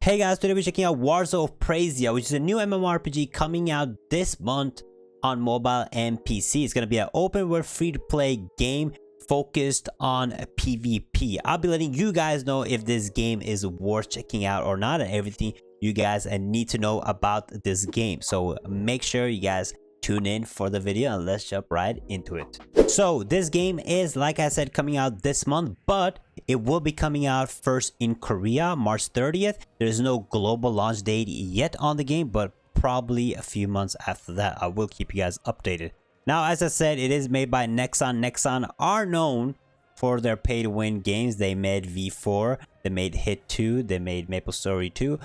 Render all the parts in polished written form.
Hey guys, today we're checking out Warsaw of Prasia, which is a new MMORPG coming out this month on mobile and PC. It's going to be an open world free-to-play game focused on PvP. I'll be letting you guys know if this game is worth checking out or not, and everything you guys need to know about this game. So make sure you guys tune in for the video and let's jump right into it. So this game is, like I said, coming out this month, but it will be coming out first in Korea March 30th. There's no global launch date yet on the game, but probably a few months after that. I will keep you guys updated. Now, as I said, it is made by Nexon. Nexon are known for their pay to win games. They made V4, they made Hit 2, they made Maple Story 2,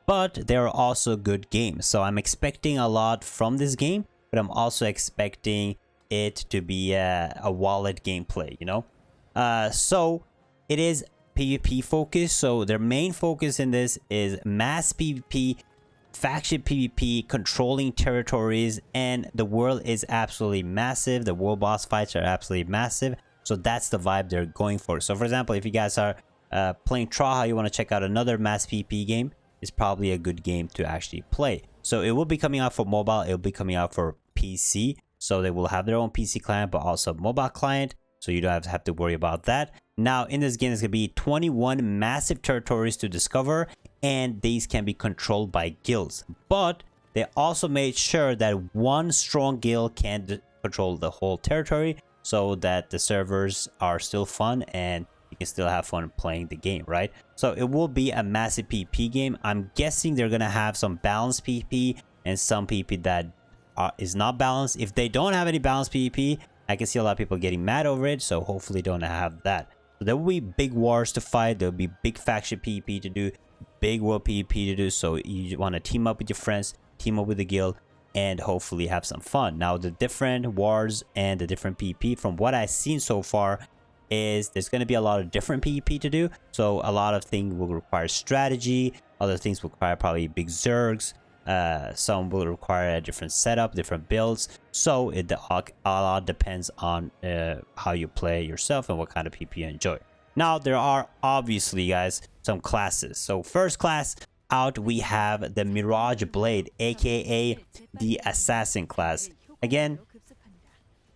but they're also good games. So I'm expecting a lot from this game, but I'm also expecting it to be a wallet gameplay, you know. So it is PvP focused. So their main focus in this is mass PvP, faction PvP, controlling territories, and the world is absolutely massive. The world boss fights are absolutely massive. So that's the vibe they're going for. So for example, if you guys are playing Traha, you want to check out another mass PvP game, it's probably a good game to actually play. So it will be coming out for mobile, it will be coming out for PC. So they will have their own PC client, but also mobile client. So you don't have to worry about that. Now in this game, there's going to be 21 massive territories to discover, and these can be controlled by guilds. But they also made sure that one strong guild can control the whole territory, so that the servers are still fun and you can still have fun playing the game, right? So it will be a massive PvP game. I'm guessing they're going to have some balanced PvP and some PvP that is not balanced. If they don't have any balanced PvP, I can see a lot of people getting mad over it, so hopefully don't have that. So there will be big wars to fight, there will be big faction PvP to do, big world PvP to do. So you want to team up with your friends, team up with the guild, and hopefully have some fun. Now the different wars and the different PvP, from what I've seen so far, is there's going to be a lot of different PvP to do. So a lot of things will require strategy, other things will require probably big zergs, some will require a different setup, different builds. So it a lot depends on how you play yourself and what kind of PvP you enjoy. Now there are obviously, guys, some classes. So first class out, we have the Mirage Blade, aka the Assassin class. Again,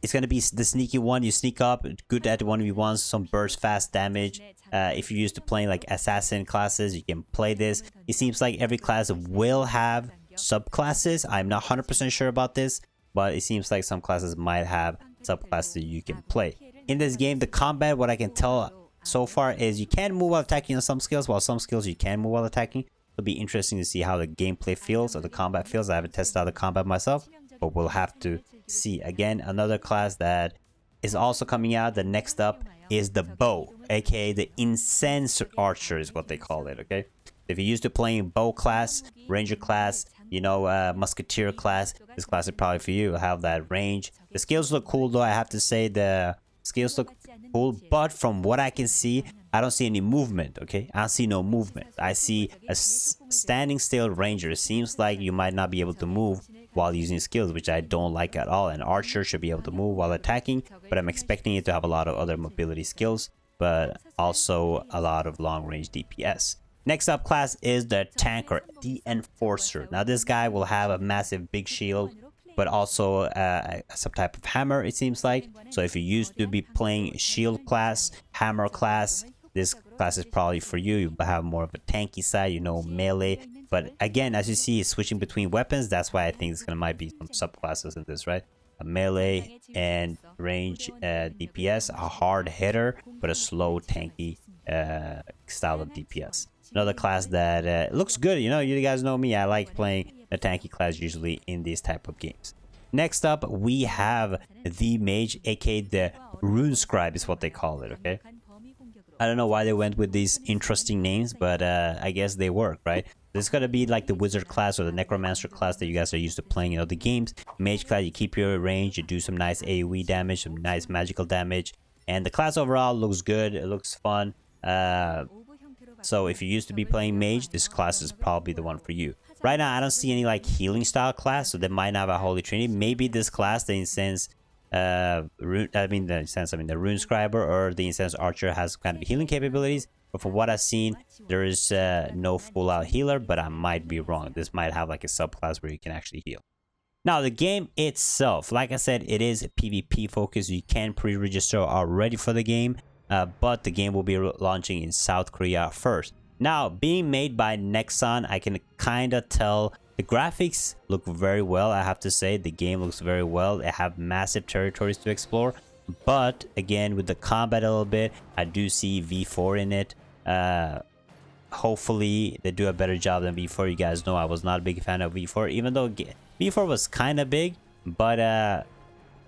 it's going to be the sneaky one. You sneak up, good at 1v1s, some burst fast damage. If you're used to playing like assassin classes, you can play this. It seems like every class will have subclasses. I'm not 100% sure about this, but it seems like some classes might have subclasses that you can play. In this game, the combat, what I can tell so far is you can move while attacking on some skills, while some skills you can move while attacking. It'll be interesting to see how the gameplay feels or the combat feels. I haven't tested out the combat myself, but we'll have to see. Again, another class that is also coming out, the next up, is the bow, aka the incense archer is what they call it. Okay, if you're used to playing bow class, ranger class, you know, musketeer class, this class is probably for you. It'll have that range. The skills look cool though, I have to say. The skills look cool, but from what I can see, I don't see any movement. Okay, I don't see no movement. I see a standing still ranger. It seems like you might not be able to move while using skills, which I don't like at all. An archer should be able to move while attacking, but I'm expecting it to have a lot of other mobility skills, but also a lot of long range DPS. Next up class is the tanker, the enforcer. Now this guy will have a massive big shield, but also some type of hammer, it seems like. So if you used to be playing shield class, hammer class, this class is probably for you. You have more of a tanky side, you know, melee. But again, as you see, it's switching between weapons. That's why I think it's might be some subclasses in this, right? A melee and range DPS, a hard hitter, but a slow tanky style of DPS. Another class that looks good. You know, you guys know me. I like playing a tanky class usually in these type of games. Next up, we have the mage, aka the rune scribe is what they call it. Okay, I don't know why they went with these interesting names, but I guess they work, right? This is gonna be like the wizard class or the necromancer class that you guys are used to playing in other games. Mage class, you keep your range, you do some nice AoE damage, some nice magical damage, and the class overall looks good. It looks fun. So if you used to be playing mage, this class is probably the one for you. Right now, I don't see any like healing style class, so they might not have a holy trinity. Maybe this class, the incense, the rune scriber or the incense archer has kind of healing capabilities. but from what I've seen, there is no full out healer, but I might be wrong. This might have like a subclass where you can actually heal. Now, the game itself, like I said, it is PvP focused. You can pre-register already for the game, but the game will be launching in South Korea first. Now, being made by Nexon, I can kind of tell the graphics look very well. I have to say, the game looks very well. They have massive territories to explore, but again, with the combat a little bit, I do see V4 in it. Hopefully, they do a better job than V4. You guys know I was not a big fan of V4, even though V4 was kind of big, but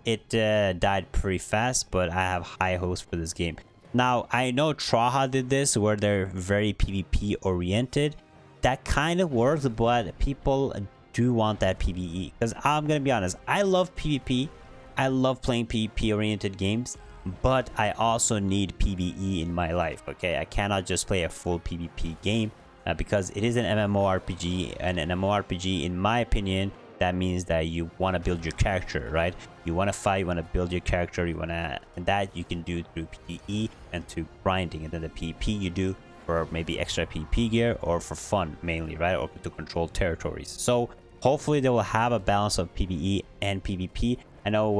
it died pretty fast. But I have high hopes for this game. Now, I know Traha did this where they're very PvP oriented. That kind of works, but people do want that PvE. Because I'm going to be honest, I love PvP. I love playing PvP oriented games, but I also need PvE in my life, okay? I cannot just play a full PvP game because it is an MMORPG, and an MMORPG, in my opinion, that means that you want to build your character, right? You want to fight, you want to build your character, you want to, and that you can do through PvE and through grinding, and then the PvP you do for maybe extra PvP gear or for fun mainly, right? Or to control territories. So hopefully they will have a balance of PvE and PvP. I know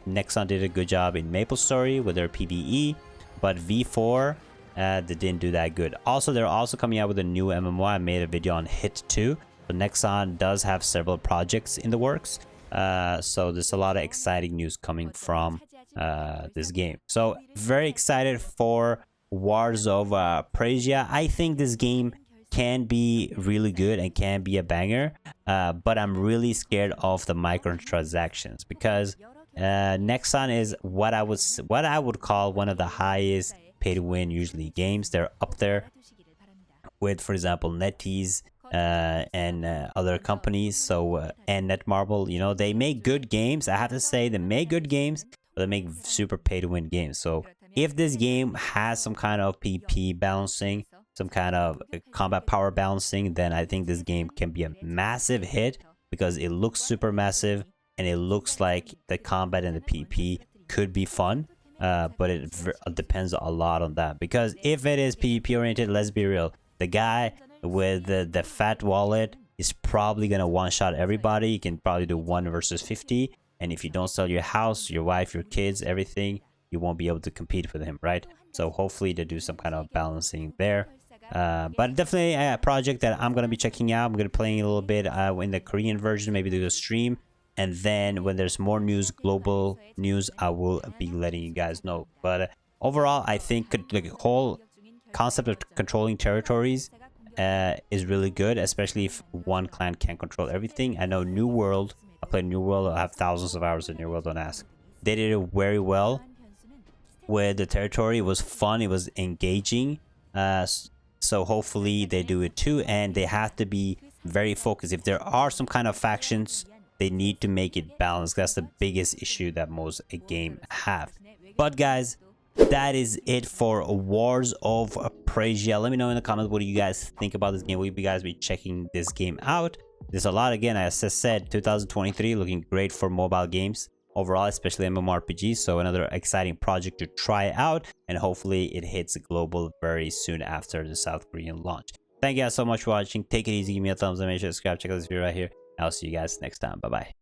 Nexon did a good job in MapleStory with their PvE, but V4 they didn't do that good. Also, they're also coming out with a new MMO. I made a video on Hit 2. So Nexon does have several projects in the works. So there's a lot of exciting news coming from this game. So very excited for Wars of Prasia. I think this game can be really good and can be a banger, but I'm really scared of the microtransactions because Nexon is what I would call one of the highest pay to win usually games. They're up there with, for example, NetEase and other companies. So and Netmarble, you know, they make good games. I have to say, they make good games, but they make super pay to win games. So if this game has some kind of PvP balancing, some kind of combat power balancing, then I think this game can be a massive hit because it looks super massive and it looks like the combat and the PvP could be fun. But it depends a lot on that, because if it is PvP oriented, let's be real, the guy with the fat wallet is probably gonna one-shot everybody. You can probably do 1 versus 50, and if you don't sell your house, your wife, your kids, everything, you won't be able to compete with him, right? So hopefully they do some kind of balancing there. But definitely a project that I'm gonna be checking out. I'm gonna be playing a little bit in the Korean version, maybe do a stream, and then when there's more news, global news, I will be letting you guys know. But overall, I think the whole concept of controlling territories is really good, especially if one clan can't control everything. I know New World, I played New World, I have thousands of hours in New World, don't ask. They did it very well with the territory. It was fun, it was engaging. So hopefully they do it too, and they have to be very focused. If there are some kind of factions, they need to make it balanced. That's the biggest issue that most game have. But guys, that is it for Wars of Prasia. Let me know in the comments what do you guys think about this game. Will you guys be checking this game out? There's a lot, again, as I said, 2023 looking great for mobile games overall, especially MMORPG. So another exciting project to try out, and hopefully it hits global very soon after the South Korean launch. Thank you guys so much for watching. Take it easy, give me a thumbs up, make sure to subscribe, check out this video right here. I'll see you guys next time. Bye bye.